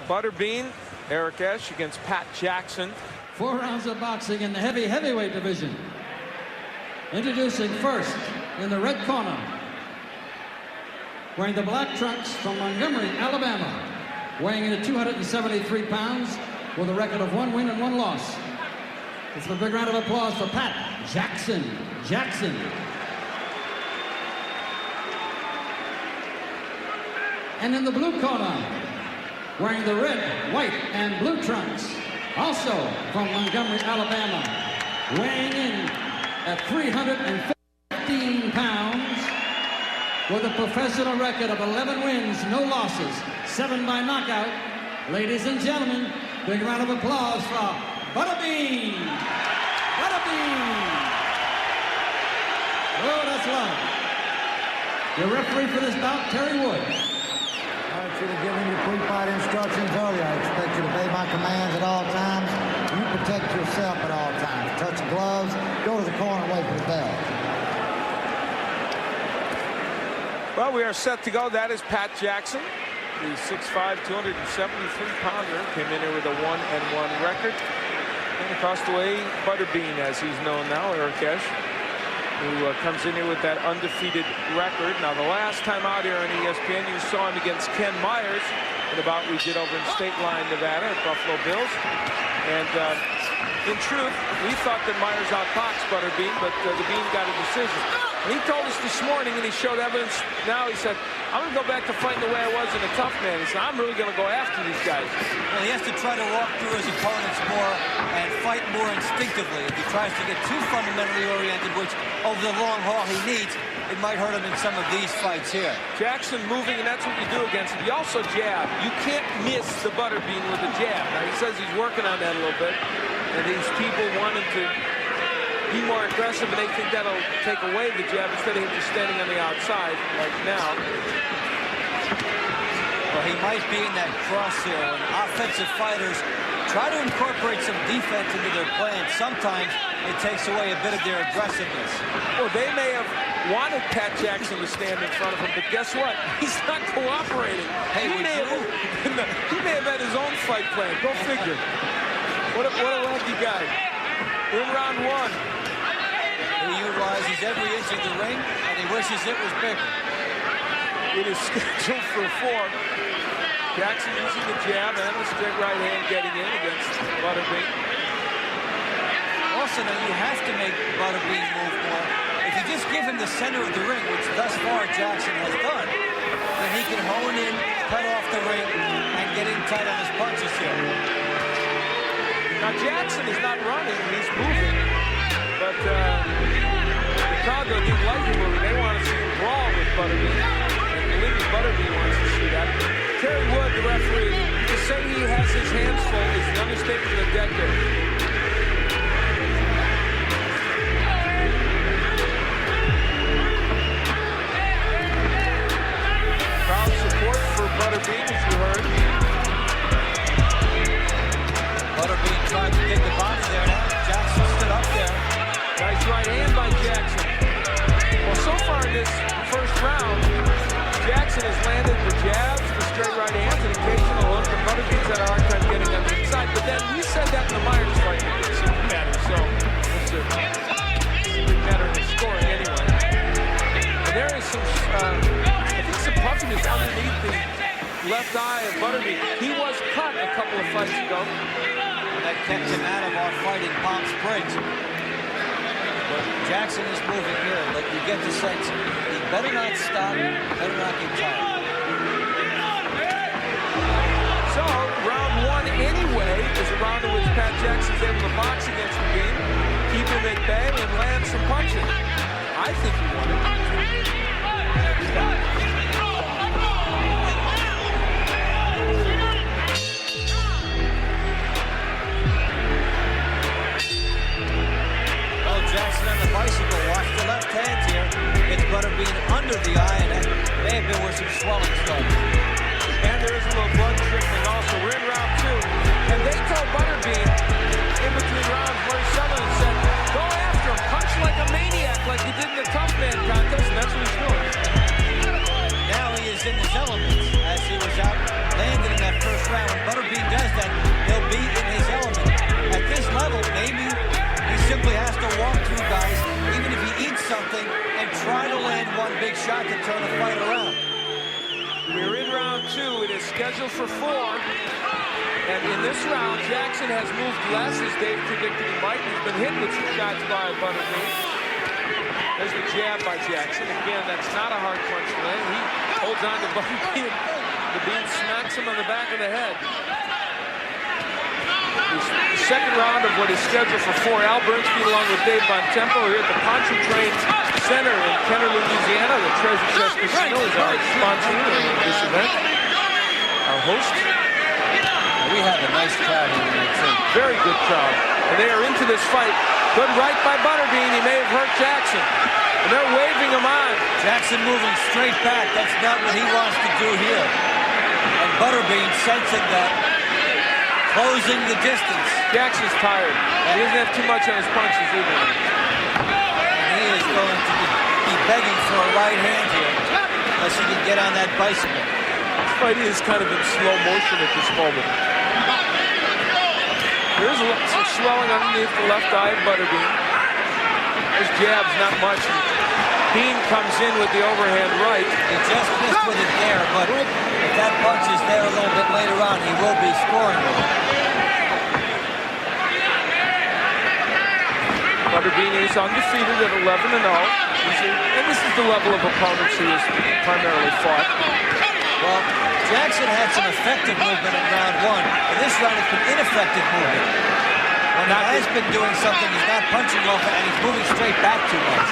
Butterbean, Eric Esch against Pat Jackson. 4 rounds of boxing in the heavyweight division. Introducing first in the red corner, wearing the black trunks from Montgomery, Alabama, weighing in at 273 pounds with a record of 1 win and 1 loss. It's a big round of applause for Pat Jackson. And in the blue corner, wearing the red, white, and blue trunks, also from Montgomery, Alabama, weighing in at 315 pounds, with a professional record of 11 wins, no losses, 7 by knockout. Ladies and gentlemen, big round of applause for Butterbean. Oh, that's love. Your referee for this bout, Terry Wood. I should have given you pre-fight instructions earlier. I expect you to obey my commands at all times. You protect yourself at all times. Touch the gloves, go to the corner, and wait for the bell. Well, we are set to go. That is Pat Jackson, the 6'5", 273-pounder. Came in here with a 1-1 record. And across the way, Butterbean, as he's known now, Eric Esch, who comes in here with that undefeated record. Now, the last time out here on ESPN, you saw him against Ken Myers in a bout we did over in State Line, Nevada, at Buffalo Bills. And in truth, we thought that Myers outboxed Butterbean, but the Bean got a decision. And he told us this morning, and he showed evidence now, he said, I'm going to go back to fighting the way I was in a tough man. He said, I'm really going to go after these guys. Well, he has to try to walk through his opponents more and fight more instinctively. If he tries to get too fundamentally oriented, which over the long haul he needs, it might hurt him in some of these fights here. Jackson moving, and that's what you do against him. You also jab. You can't miss the Butterbean with a jab. Now, he says he's working on that a little bit, and these people want him to be more aggressive, and they think that'll take away the jab instead of him just standing on the outside like now. Well, he might be in that cross here. When offensive fighters try to incorporate some defense into their plan, sometimes it takes away a bit of their aggressiveness. Well, they may have wanted Pat Jackson to stand in front of him, but guess what? He's not cooperating. Hey, he may have had his own fight plan. Go figure. What a lucky guy. In round 1. He utilizes every inch of the ring, and he wishes it was bigger. It is scheduled for 4. Jackson using the jab and the straight right hand getting in against Butterbean. Also, now you have to make Butterbean move more. If you just give him the center of the ring, which thus far Jackson has done, then he can hone in, cut off the ring, and get in tight on his punches here. Now Jackson is not running, he's moving, but the crowd doesn't like him moving. They want to see him brawl with Butterbean, and believe me, Butterbean wants to see that. Terry Wood, the referee, to say he has his hands full is the understatement of the decade. Crowd support for Butterbean, as you heard. Butterbean tried to get the body there. Now Jackson stood up there. Nice right hand by Jackson. Well, so far in this first round, Jackson has landed the jabs, the straight right hands, and occasional hook. And Butterbean's had a hard time getting on the inside. But then we said that in the Myers fight. It didn't seem to matter. So it didn't matter in the scoring anyway. And there is some, I think, some puffiness underneath the left eye of Butterbean. He was cut a couple of fights ago. That kept him out of our fight in Palm Springs. But Jackson is moving here, but you get the sense he better not stop, better not get tired. So, round 1 anyway is a round in which Pat Jackson is able to box against the Bean, keep him at bay, and land some punches. I think he won it. Jackson on the bicycle, watch the left hand here. Gets Butterbean under the eye, and that may have been where some swelling started. And there is a little blood trickling also. We're in round 2. And they told Butterbean in between rounds, Murray Sutherland said, go after him, punch like a maniac like he did in the tough man contest. shot to turn the fight around. We're in round 2. It is scheduled for 4. And in this round, Jackson has moved less, as Dave predicted he might. He's been hit with some shots by Butterbean. There's the jab by Jackson. Again, that's not a hard punch to land. He holds on to Butterbean. The Bean smacks him on the back of the head. The second round of what is scheduled for 4. Al Bernstein along with Dave Bontempo here at the Pontchartrain Center in Kenner, Louisiana. The Treasure Chest Casino is our sponsor of this event. Our host. We have a nice crowd here tonight, too. Very good crowd. And they are into this fight. Good right by Butterbean. He may have hurt Jackson. And they're waving him on. Jackson moving straight back. That's not what he wants to do here. And Butterbean sensing that, closing the distance. Jackson's tired. He doesn't have too much on his punches either. And he is going to be begging for a right hand here, unless he can get on that bicycle. This fight is kind of in slow motion at this moment. There's some swelling underneath the left eye of Butterbean. His jab's not much. Bean comes in with the overhand right. He just missed with it there, but if that punch is there a little bit later on, he will be scoring with it. Butterbean is undefeated at 11-0. And this is the level of opponents he has primarily fought. Well, Jackson had some effective movement in round 1. In this round, it's been ineffective movement. When he has been doing something, he's not punching off it, and he's moving straight back too much.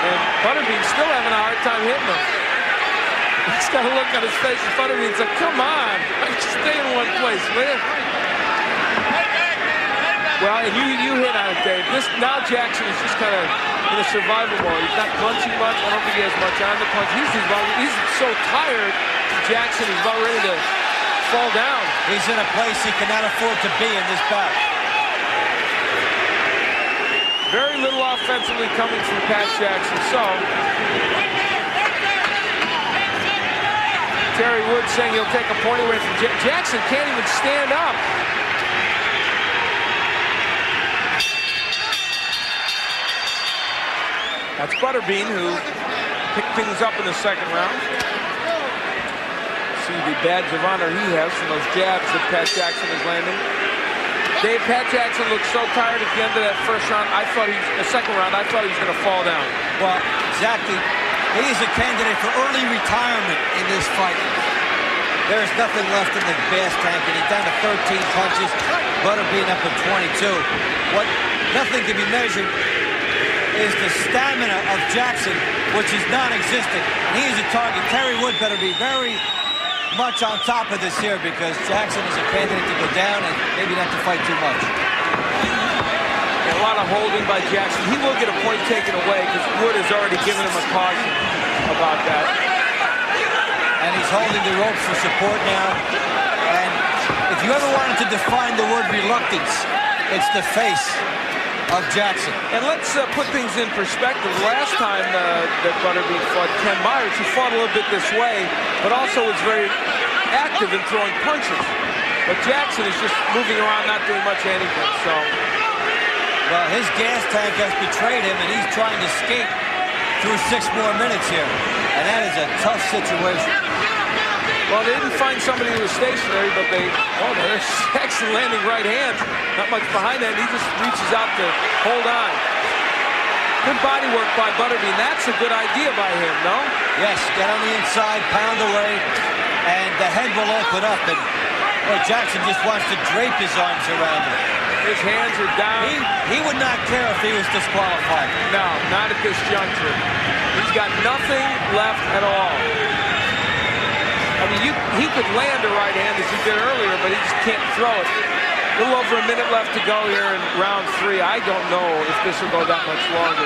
And Butterbean's still having a hard time hitting him. He's got a look on his face, and Butterbean's like, come on, stay in one place, will you? Well, and you hit on it, Dave. Now Jackson is just kind of in a survival mode. He's not punching much. I don't think he has much on the punch. He's so tired, Jackson is about ready to fall down. He's in a place he cannot afford to be in this bout. Very little offensively coming from Pat Jackson. So, Terry Wood saying he'll take a point away from Jackson. Can't even stand up. That's Butterbean, who picked things up in the second round. See the badge of honor he has from those jabs that Pat Jackson is landing. Dave, Pat Jackson looked so tired at the end of that first round. The second round, I thought he was going to fall down. Well, exactly. He is a candidate for early retirement in this fight. There's nothing left in the gas tank, and he's down to 13 punches. Butterbean up at 22. What nothing can be measured is the stamina of Jackson, which is non-existent. And he is a target. Terry Wood better be very much on top of this here, because Jackson is a candidate to go down and maybe not to fight too much. A lot of holding by Jackson. He will get a point taken away because Wood has already given him a caution about that. And he's holding the ropes for support now. And if you ever wanted to define the word reluctance, it's the face of Jackson. And let's put things in perspective. Last time that Butterbean fought Ken Myers, he fought a little bit this way, but also was very active in throwing punches. But Jackson is just moving around, not doing much of anything. So, well, his gas tank has betrayed him, and he's trying to skate through 6 more minutes here. And that is a tough situation. Well, they didn't find somebody who was stationary, but there's Jackson landing right hands. Not much behind that. He just reaches out to hold on. Good body work by Butterbean. That's a good idea by him, no? Yes, get on the inside, pound away, and the head will open up. And Jackson just wants to drape his arms around him. His hands are down. He would not care if he was disqualified. No, not at this juncture. He's got nothing left at all. I mean, he could land a right hand as he did earlier, but he just can't throw it. A little over a minute left to go here in round 3. I don't know if this will go that much longer.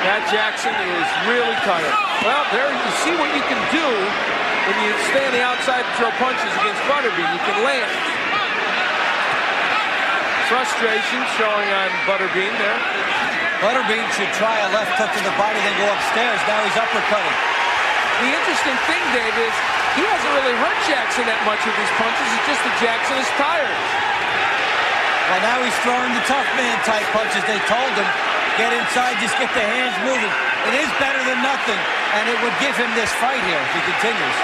Pat Jackson is really tired. Well, there you see what you can do when you stay on the outside and throw punches against Butterbean. You can land. Frustration showing on Butterbean there. Butterbean should try a left hook to the body, then go upstairs. Now he's uppercutting. The interesting thing, Dave, is he hasn't really hurt Jackson that much with these punches. It's just that Jackson is tired. Well, now he's throwing the tough man type punches. They told him, Get inside, just get the hands moving. It is better than nothing, and it would give him this fight here if he continues.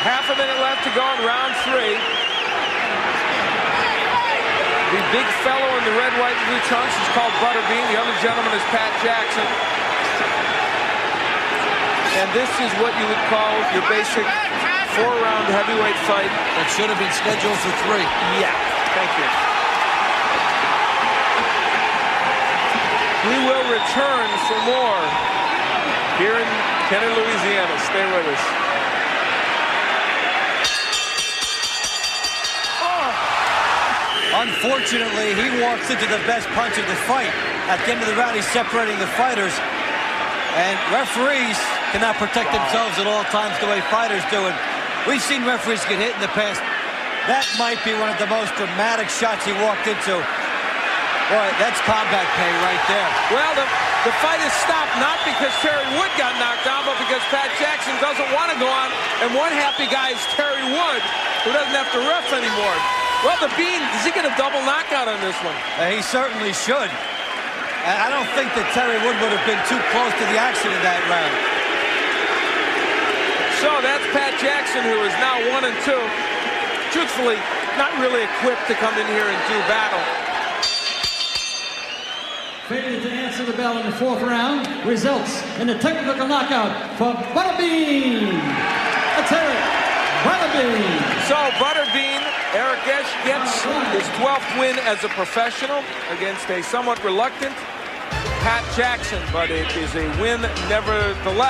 Half a minute left to go in round 3. The big fellow in the red, white, and blue trunks is called Butterbean. The other gentleman is Pat Jackson. And this is what you would call your basic 4-round heavyweight fight. That should have been scheduled for 3. Yeah, thank you. We will return for more here in Kenner, Louisiana. Stay with us. Unfortunately, he walks into the best punch of the fight. At the end of the round, he's separating the fighters. And referees cannot protect themselves at all times the way fighters do it. We've seen referees get hit in the past. That might be one of the most dramatic shots he walked into. Boy, that's combat pay right there. Well, the fight is stopped not because Terry Wood got knocked down, but because Pat Jackson doesn't want to go on. And one happy guy is Terry Wood, who doesn't have to ref anymore. Well, the Bean, is he get a double knockout on this one? He certainly should. And I don't think that Terry Wood would have been too close to the action in that round. So that's Pat Jackson, who is now 1-2. Truthfully, not really equipped to come in here and do battle. Failing to answer the bell in the 4th round results in a technical knockout for Butterbean. That's Eric Butterbean. So Butterbean, Eric Esch gets his 12th win as a professional against a somewhat reluctant Pat Jackson, but it is a win nevertheless.